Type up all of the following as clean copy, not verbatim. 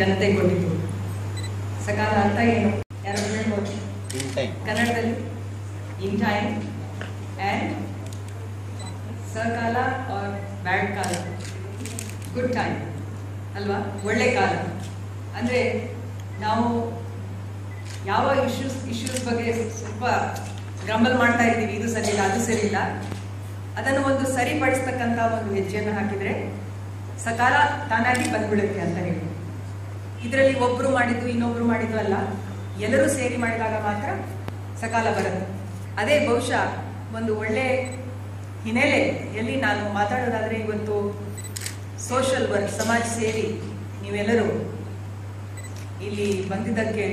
ಜನತೆ ಕೊಟ್ಟಿದ್ದು. ಸಕಾಲ ಅಂತ ಏನು ಯಾರು ಹೇಳ್ಬೋದು ಕನ್ನಡದಲ್ಲಿ? ಇನ್ ಟೈಮ್ ಆ್ಯಂಡ್ ಸಕಾಲ ಆರ್ ಬ್ಯಾಡ್ ಕಾಲ, ಗುಡ್ ಟೈಮ್ ಅಲ್ವಾ, ಒಳ್ಳೆ ಕಾಲ. ಅಂದರೆ ನಾವು ಯಾವ ಇಶ್ಯೂಸ್ ಬಗ್ಗೆ ಸ್ವಲ್ಪ ಗ್ರಂಬಲ್ ಮಾಡ್ತಾ ಇದ್ದೀವಿ, ಇದು ಸರಿ ಇಲ್ಲ ಅದು ಸರಿ ಇಲ್ಲ, ಅದನ್ನು ಒಂದು ಸರಿಪಡಿಸ್ತಕ್ಕಂಥ ಒಂದು ಹೆಜ್ಜೆಯನ್ನು ಹಾಕಿದರೆ ಸಕಾಲ ತಾನಾಗಿ ಬಂದ್ಬಿಡುತ್ತೆ ಅಂತ ಹೇಳಿ. ಇದರಲ್ಲಿ ಒಬ್ಬರು ಮಾಡಿದ್ದು ಇನ್ನೊಬ್ರು ಮಾಡಿದ್ದು ಅಲ್ಲ, ಎಲ್ಲರೂ ಸೇರಿ ಮಾಡಿದಾಗ ಮಾತ್ರ ಸಕಾಲ ಬರುತ್ತೆ. ಅದೇ ಬಹುಶಃ ಒಂದು ಒಳ್ಳೆ ಹಿನ್ನೆಲೆಯಲ್ಲಿ ನಾನು ಮಾತಾಡೋದಾದರೆ, ಇವತ್ತು ಸೋಷಲ್ ವರ್ಕ್, ಸಮಾಜ ಸೇರಿ ನೀವೆಲ್ಲರೂ ಇಲ್ಲಿ ಬಂದಿದ್ದಕ್ಕೆ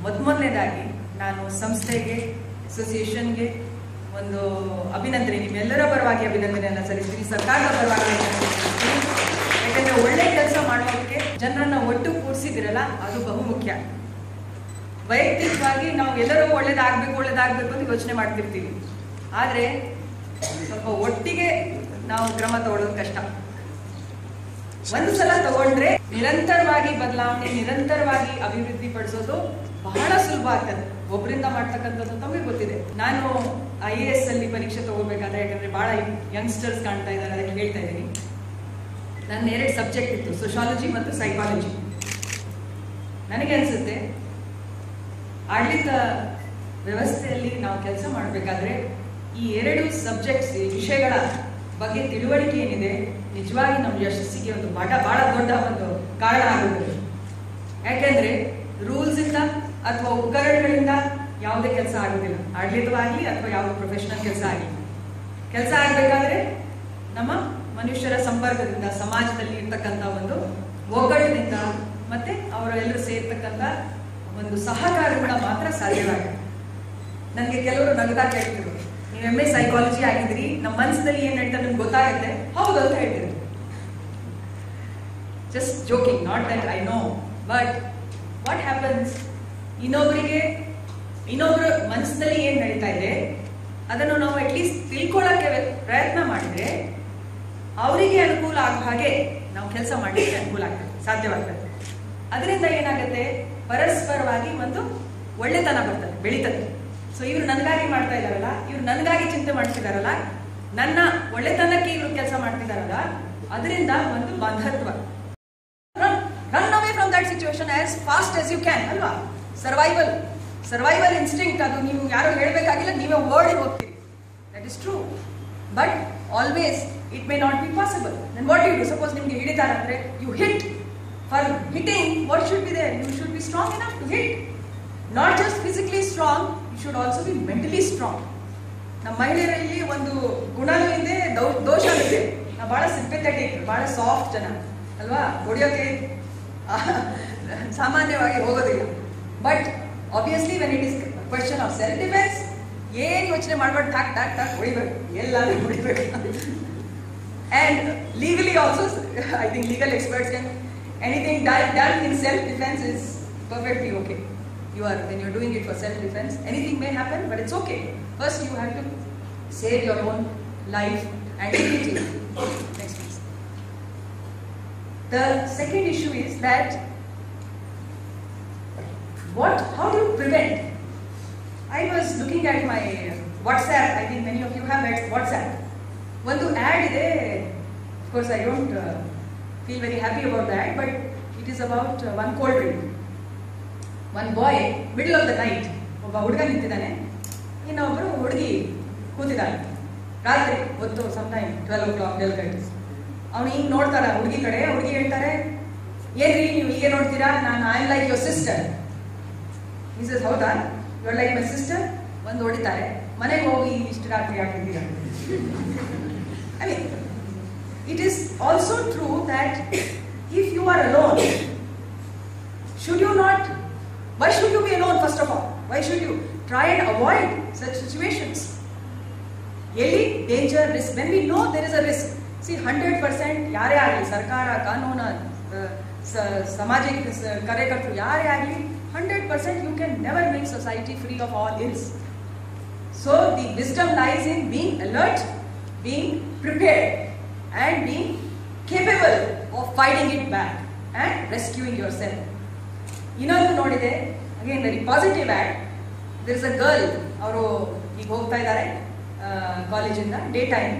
ಮೊದಲನೇದಾಗಿ ನಾನು ಸಂಸ್ಥೆಗೆ, ಅಸೋಸಿಯೇಷನ್ಗೆ ಒಂದು ಅಭಿನಂದನೆ, ನಿಮ್ಮೆಲ್ಲರ ಪರವಾಗಿ ಅಭಿನಂದನೆಯನ್ನು ಸಲ್ಲಿಸ್ತೀನಿ, ಸರ್ಕಾರದ ಪರವಾಗಿ. ಯಾಕಂದ್ರೆ ಒಳ್ಳೆ ಕೆಲಸ ಮಾಡೋದಕ್ಕೆ ಜನರನ್ನ ಒಟ್ಟು ಕೂಡಿಸಿದಿರಲ್ಲ, ಅದು ಬಹುಮುಖ್ಯ. ವೈಯಕ್ತಿಕವಾಗಿ ನಾವು ಎಲ್ಲರೂ ಒಳ್ಳೇದಾಗಬೇಕು ಅಂತ ಯೋಚನೆ ಮಾಡ್ತಿರ್ತೀವಿ, ಆದರೆ ಸ್ವಲ್ಪ ಒಟ್ಟಿಗೆ ನಾವು ಕ್ರಮ ತಗೊಳ್ಳೋದು ಕಷ್ಟ. ಒಂದು ಸಲ ತಗೊಂಡ್ರೆ ನಿರಂತರವಾಗಿ ಬದಲಾವಣೆ, ನಿರಂತರವಾಗಿ ಅಭಿವೃದ್ಧಿ ಪಡಿಸೋದು ಬಹಳ ಸುಲಭ ಆಗ್ತದೆ. ಒಬ್ಬರಿಂದ ಮಾಡ್ತಕ್ಕಂಥದ್ದು ತಮಗೆ ಗೊತ್ತಿದೆ. ನಾನು IAS ಅಲ್ಲಿ ಪರೀಕ್ಷೆ ತಗೋಬೇಕಾದ್ರೆ, ಯಾಕಂದ್ರೆ ಬಹಳ ಯಂಗ್ಸ್ಟರ್ಸ್ ಕಾಣ್ತಾ ಇದ್ದಾರೆ, ಅದಕ್ಕೆ ಹೇಳ್ತಾ ಇದ್ದೀನಿ. ನನ್ನ 2 ಸಬ್ಜೆಕ್ಟ್ ಇತ್ತು, ಸೋಶಾಲಜಿ ಮತ್ತು ಸೈಕಾಲಜಿ. ನನಗೆ ಅನಿಸುತ್ತೆ ಆಡಳಿತ ವ್ಯವಸ್ಥೆಯಲ್ಲಿ ನಾವು ಕೆಲಸ ಮಾಡಬೇಕಾದ್ರೆ ಈ 2 ಸಬ್ಜೆಕ್ಟ್ಸ್, ವಿಷಯಗಳ ಬಗ್ಗೆ ತಿಳುವಳಿಕೆ ಏನಿದೆ, ನಿಜವಾಗಿ ನಮ್ಮ ಯಶಸ್ಸಿಗೆ ಒಂದು ಬಹಳ ದೊಡ್ಡ ಒಂದು ಕಾರಣ ಆಗುತ್ತದೆ. ಯಾಕೆಂದ್ರೆ ರೂಲ್ಸ್ ಇಂದ ಅಥವಾ ಉಪಕರಣಗಳಿಂದ ಯಾವುದೇ ಕೆಲಸ ಆಗೋದಿಲ್ಲ, ಆಡಳಿತವಾಗಲಿ ಅಥವಾ ಯಾವುದೇ ಪ್ರೊಫೆಷನಲ್ ಕೆಲಸ ಆಗಲಿ. ಕೆಲಸ ಆಗಬೇಕಾದ್ರೆ ನಮ್ಮ ಮನುಷ್ಯರ ಸಂಪರ್ಕದಿಂದ, ಸಮಾಜದಲ್ಲಿ ಇರ್ತಕ್ಕಂಥ ಒಂದು ಒಗ್ಗಟ್ಟಿನಿಂದ, ಮತ್ತೆ ಅವರೆಲ್ಲರೂ ಸೇರ್ತಕ್ಕಂಥ ಒಂದು ಸಹಕಾರಗಳ ಮಾತ್ರ ಸಾಧ್ಯವಾಗುತ್ತೆ. ನನಗೆ ಕೆಲವರು ನಗದ ಕೇಳ್ತಿದ್ರು, ನೀವು MA ಸೈಕಾಲಜಿ ಆಗಿದ್ರಿ, ನಮ್ಮ ಮನಸ್ಸಿನಲ್ಲಿ ಏನ್ ನಡೀತಾ ನಿಮ್ಗೆ ಗೊತ್ತಾಗುತ್ತೆ, ಹೌದು ಅಂತ ಹೇಳ್ತಿದ್ರು. Just joking, not that I know, but what happens, ಇನ್ನೊಬ್ರ ಮನಸ್ಸಿನಲ್ಲಿ ಏನ್ ನಡೀತಾ ಇದೆ ಅದನ್ನು ನಾವು ಅಟ್ಲೀಸ್ಟ್ ತಿಳ್ಕೊಳ್ಳೋಕೆ ಪ್ರಯತ್ನ ಮಾಡಿದ್ರೆ ಅವರಿಗೆ ಅನುಕೂಲ ಆಗೋ ಹಾಗೆ ನಾವು ಕೆಲಸ ಮಾಡಲಿಕ್ಕೆ ಅನುಕೂಲ ಆಗ್ತದೆ, ಸಾಧ್ಯವಾಗ್ತದೆ. ಅದರಿಂದ ಏನಾಗುತ್ತೆ, ಪರಸ್ಪರವಾಗಿ ಒಂದು ಒಳ್ಳೆತನ ಬರ್ತದೆ, ಬೆಳೀತದೆ. ಸೊ ಇವ್ರು ನನಗಾಗಿ ಮಾಡ್ತಾ ಇದಾರಲ್ಲ, ಇವ್ರು ನನಗಾಗಿ ಚಿಂತೆ ಮಾಡ್ತಿದಾರಲ್ಲ, ನನ್ನ ಒಳ್ಳೆತನಕ್ಕೆ ಇವ್ರು ಕೆಲಸ ಮಾಡ್ತಿದಾರಲ್ಲ, ಅದರಿಂದ ಒಂದು ಬಾಂಧತ್ವ. Run away from that situation as fast as you can ಅಲ್ವಾ. ಸರ್ವೈವಲ್ ಇನ್ಸ್ಟಿಂಕ್ಟ್, ಅದು ನೀವು ಯಾರು ಹೇಳಬೇಕಾಗಿಲ್ಲ, ನೀವೇ ಓಡಿ ಹೋಗ್ತೀರಿ. That is true. But always it may not be possible. Then what you do? Suppose ನಿಮಗೆ ಹಿಡಿತಾರೆ ಅಂದ್ರೆ you hit. For hitting what should be there? You should be strong enough to hit. Not just physically strong, you should also be mentally strong. ನಮ್ಮ ಮಹಿಳೆಯರಲ್ಲಿ ಒಂದು ಗುಣನೂ ಇದೆ, ದೋಷನೂ ಇದೆ. ನಾವು ಬಹಳ ಸಿಂಪೆಥೆಟಿಕ್, ಬಹಳ ಸಾಫ್ಟ್ ಜನ ಅಲ್ವಾ, ಹೊಡಿಯೋಕೆ ಸಾಮಾನ್ಯವಾಗಿ ಹೋಗೋದಿಲ್ಲ. But obviously when it is question of self defence, ಏನು ಯೋಚನೆ ಮಾಡ್ಬಾರ್ದು, ಟಾಕ್ ಹೊಡಿಬೇಕು, ಎಲ್ಲಾದ್ರೂ ಹೊಡಿಬೇಕು. And legally also, I think legal experts can, anything done in self-defense is perfectly okay. When you're doing it for self-defense, anything may happen, but it's okay. First you have to save your own life and dignity. Next please. The second issue is that how do you prevent? I was looking at my WhatsApp, I think many of you have WhatsApp. ಒಂದು add ಇದೆ. Of course I don't feel very happy about that, but it is about one cold drink. One boy, middle of the night, ಒಬ್ಬ ಹುಡುಗ ನಿಂತಿದ್ದಾನೆ, ಇನ್ನೊಬ್ಬರು ಹುಡುಗಿ ಕೂತಿದ್ದಾನೆ. ರಾತ್ರಿ ಹೊತ್ತು, sometime 12 o'clock, 12:30. ಅವನು ಹಿಂಗೆ ನೋಡ್ತಾರ ಹುಡುಗಿ ಕಡೆ. ಹುಡುಗಿ ಹೇಳ್ತಾರೆ, ಏನ್ರಿ ನೀವು ಹೀಗೆ ನೋಡ್ತೀರಾ, I am like your sister. He says, ಹೌದಾ, you are like my sister. ಒಂದು ಹೊಡಿತಾರೆ, ಮನೆಗೆ ಹೋಗಿ ಇಷ್ಟು ರಾತ್ರಿ ಹಾಕಿದ್ದೀರಾ. I mean, it is also true that if you are alone, why should you be alone first of all? Why should you try and avoid such situations? Any danger, risk, when we know there is a risk. See, 100% ಯಾರೇ ಆಗಲಿ, ಸರ್ಕಾರ, ಕಾನೂನು, ಸಾಮಾಜಿಕ ಕಾರ್ಯಕರ್ತರು ಯಾರೇ ಆಗಲಿ, 100% you can never make society free of all ills. So the wisdom lies in being alert, being prepared, and being capable of fighting it back. and rescuing yourself. ಇನ್ನೊಂದು ನೋಡಿದೆ, again very positive ad. There is a girl, ಅವರು ಈಗ ಹೋಗ್ತಾ ಇದ್ದಾರೆ ಕಾಲೇಜಿಂದ, day time,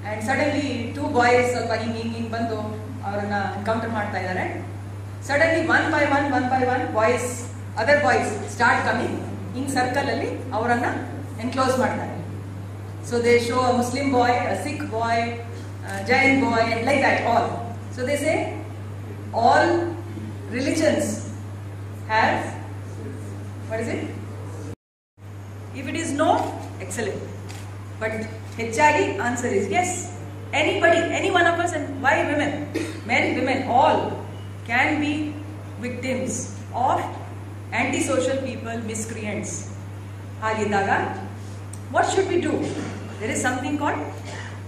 and suddenly 2 boys ಸ್ವಲ್ಪ ಹಿಂಗೆ ಬಂದು ಅವರನ್ನ ಎನ್ಕೌಂಟರ್ ಮಾಡ್ತಾ ಇದ್ದಾರೆ. Suddenly one by one boys, other boys start coming ಹಿಂಗ್ ಸರ್ಕಲ್ ಅಲ್ಲಿ ಅವರನ್ನ ಎನ್ಕ್ಲೋಸ್ ಮಾಡ್ತಾರೆ. So they show a Muslim boy, a Sikh boy, Jain boy, and like that all. So they say all religions have, what is it? If it is no, excellent. But Hechagi answer is yes. Anybody, any one of us, and why women? Men, women, all can be victims of antisocial people, miscreants. Hagidaga, what should we do? There is something called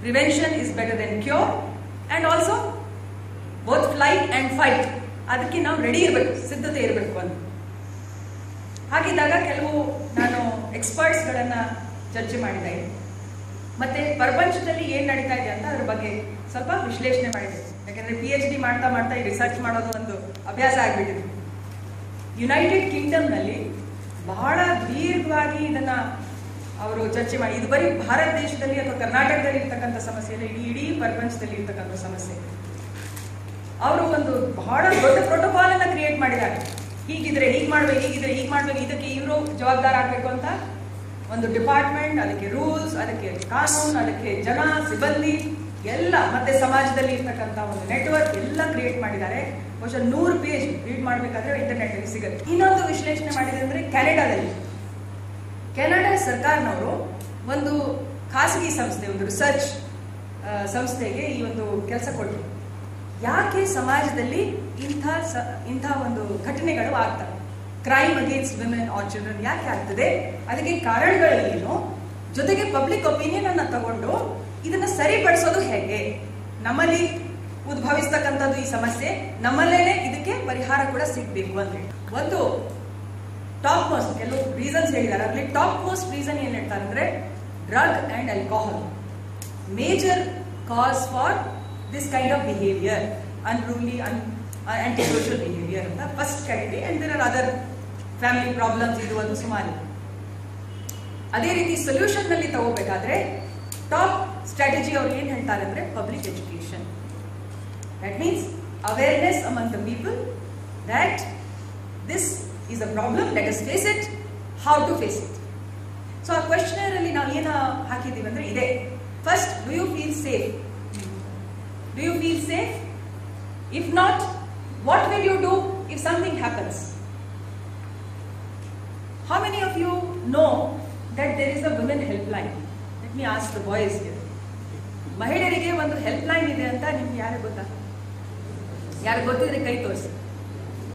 prevention is better than cure, and also both flight and fight. ಅದಕ್ಕೆ ನಾವು ready ಇರಬೇಕು, ಸಿದ್ಧತೆ ಇರಬೇಕು ಅಂತ. ಹಾಗಿದ್ದಾಗ ಕೆಲವು ನಾನು ಎಕ್ಸ್ಪರ್ಟ್ಸ್ಗಳನ್ನ ಚರ್ಚೆ ಮಾಡಿದೆ, ಮತ್ತೆ ಪ್ರಪಂಚದಲ್ಲಿ ಏನು ನಡೀತಾ ಇದೆ ಅಂತ ಅದ್ರ ಬಗ್ಗೆ ಸ್ವಲ್ಪ ವಿಶ್ಲೇಷಣೆ ಮಾಡಿದೆ. ಯಾಕಂದ್ರೆ PhD ಮಾಡ್ತಾ ಈ ರಿಸರ್ಚ್ ಮಾಡೋದು ಒಂದು ಅಭ್ಯಾಸ ಆಗ್ಬಿಟ್ಟಿದೆ. ಯುನೈಟೆಡ್ ಕಿಂಗ್ಡಮ್ನಲ್ಲಿ ಬಹಳ ದೀರ್ಘವಾಗಿ ಇದನ್ನ ಅವರು ಚರ್ಚೆ ಮಾಡಿ, ಇದು ಬರೀ ಭಾರತ ದೇಶದಲ್ಲಿ ಅಥವಾ ಕರ್ನಾಟಕದಲ್ಲಿ ಇರ್ತಕ್ಕಂಥ ಸಮಸ್ಯೆ ಇಲ್ಲ, ಇಡೀ ಪ್ರಪಂಚದಲ್ಲಿ ಇರ್ತಕ್ಕಂಥ ಸಮಸ್ಯೆ. ಅವರು ಒಂದು ಬಹಳ ದೊಡ್ಡ ಪ್ರೋಟೋಕಾಲ್ ಅನ್ನ ಕ್ರಿಯೇಟ್ ಮಾಡಿದ್ದಾರೆ. ಹೀಗಿದ್ರೆ ಹೀಗೆ ಮಾಡ್ಬೇಕು, ಇದಕ್ಕೆ ಇವರು ಜವಾಬ್ದಾರ ಆಗ್ಬೇಕು ಅಂತ ಒಂದು ಡಿಪಾರ್ಟ್ಮೆಂಟ್, ಅದಕ್ಕೆ ರೂಲ್ಸ್, ಅದಕ್ಕೆ ಕಾನೂನು, ಅದಕ್ಕೆ ಜನ, ಸಿಬ್ಬಂದಿ ಎಲ್ಲ, ಮತ್ತೆ ಸಮಾಜದಲ್ಲಿ ಇರ್ತಕ್ಕಂಥ ಒಂದು ನೆಟ್ವರ್ಕ್ ಎಲ್ಲ ಕ್ರಿಯೇಟ್ ಮಾಡಿದ್ದಾರೆ. ಬಹುಶಃ 100 ಪೇಜ್ ರೀಡ್ ಮಾಡ್ಬೇಕಾದ್ರೆ ಇಂಟರ್ನೆಟ್ ಅಲ್ಲಿ ಸಿಗುತ್ತೆ. ಇನ್ನೊಂದು ವಿಶ್ಲೇಷಣೆ ಮಾಡಿದೆ ಅಂದ್ರೆ ಕೆನಡಾ ಸರ್ಕಾರನವರು ಒಂದು ಖಾಸಗಿ ಸಂಸ್ಥೆ, ಒಂದು ರಿಸರ್ಚ್ ಸಂಸ್ಥೆಗೆ ಈ ಒಂದು ಕೆಲಸ ಕೊಟ್ಟರು. ಯಾಕೆ ಸಮಾಜದಲ್ಲಿ ಇಂಥ ಒಂದು ಘಟನೆಗಳು ಆಗ್ತವೆ, crime against women are children ಯಾಕೆ ಆಗ್ತದೆ, ಅದಕ್ಕೆ ಕಾರಣಗಳು ಏನು, ಜೊತೆಗೆ ಪಬ್ಲಿಕ್ ಒಪಿನಿಯನ್ ಅನ್ನ ತಗೊಂಡು ಇದನ್ನ ಸರಿಪಡಿಸೋದು ಹೇಗೆ, ನಮ್ಮಲ್ಲಿ ಉದ್ಭವಿಸ್ತಕ್ಕಂಥದ್ದು ಈ ಸಮಸ್ಯೆ, ನಮ್ಮಲ್ಲೇನೆ ಇದಕ್ಕೆ ಪರಿಹಾರ ಕೂಡ ಸಿಗ್ಬೇಕು ಅಂದ್ರೆ ಒಂದು ಟಾಪ್ ಮೋಸ್ಟ್ ಕೆಲವು ರೀಸನ್ಸ್ ಹೇಳಿದ್ದಾರೆ. ಅದರಲ್ಲಿ ಟಾಪ್ ಮೋಸ್ಟ್ ರೀಸನ್ ಏನ್ ಹೇಳ್ತಾರೆ ಅಂದ್ರೆ drug and alcohol major cause for this kind of behaviour, unruly anti social behaviour ಅಂತ first category. And there are other family problems, ಇದು ಒಂದು ಸುಮಾರು. ಅದೇ ರೀತಿ ಸೊಲ್ಯೂಷನ್ ನಲ್ಲಿ ತಗೋಬೇಕಾದ್ರೆ ಟಾಪ್ ಸ್ಟ್ರಾಟಜಿ ಅವ್ರು ಏನ್ ಹೇಳ್ತಾರೆ ಅಂದ್ರೆ public education. That means awareness among the people that this is a problem, let us face it, how to face it. So ಆ ಕ್ವೆಶ್ಚನರ್ ಅಲ್ಲಿ ನಾವು ಏನು ಹಾಕಿದೀವಿ ಅಂದ್ರೆ ಇದೆ. First, do you feel safe? Do you feel safe? If not, what will you do if something happens? How many of you know that there is a women helpline? Let me ask the boys here. ಮಹಿಳೆಯರಿಗೆ ಒಂದು help line ಇದೆ ಅಂತ ನಿಮ್ಗೆ ಯಾರು ಗೊತ್ತಿದ್ರೆ ಕೈ ತೋರಿಸಿ.